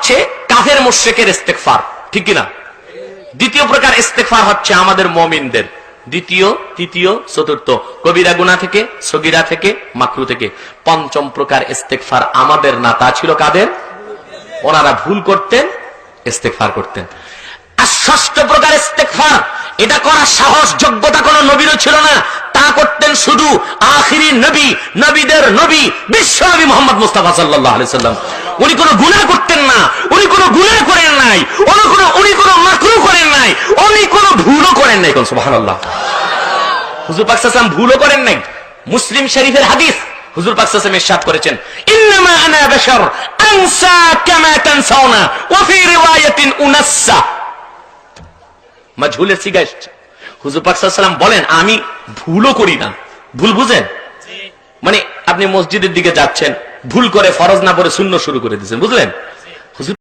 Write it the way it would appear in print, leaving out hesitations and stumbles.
হচ্ছে কাফের মুশরিকের ইস্তেগফার, ঠিক কিনা? দ্বিতীয় প্রকার ইস্তেগফার হচ্ছে আমাদের মুমিনদের, দ্বিতীয়, তৃতীয়, চতুর্থ, কবিরা গুনাহ থেকে, সগীরা থেকে, মাকরু থেকে। পঞ্চম প্রকার ইস্তেগফার আমাদের না, তা ছিল কাদের? ওনারা ভুল করতেন, ইস্তেগফার করতেন। আর ষষ্ঠ প্রকার ইস্তেগফার, এটা করার সাহস যোগ্যতা কোন নবীরও ছিল না, তা করতেন শুধু আখিরি নবী, নবীদের নবী, বিশ্ব নবী মুহাম্মদ মুস্তাফা সাল্লাল্লাহু আলাইহি সাল্লাম। উনি কোনো গুনাহ করতেন না, উনি কোনো গুনাহ করেন নাই, উনি কোনো মাকরু করেন নাই, উনি কোনো ভুলও করেন নাই। কোন সুবহানাল্লাহ। হুজুর পাক সাল্লাল্লাহু আলাইহি ওয়াসাল্লাম ভুলও করেন নাই। মুসলিম শরীফের হাদিস, হুজুর পাক সাল্লাল্লাহু আলাইহি ওয়াসাল্লাম ইরশাদ করেছেন, ইন্নামা আনা বাশার আনসা কামা তানসাউনা ওয়া ফি রিওয়ায়াতিন উনাসসা। মাঝহুলের সিগা এসেছে। হুজুর পাক সাল্লাল্লাহু আলাইহি ওয়াসাল্লাম বলেন, আমি ভুলও করি না। ভুল বুঝেন? মানে আপনি মসজিদের দিকে যাচ্ছেন, ভুল করে ফরজ না পড়ে সুন্নাত শুরু করে দিয়েছেন, বুঝলেন?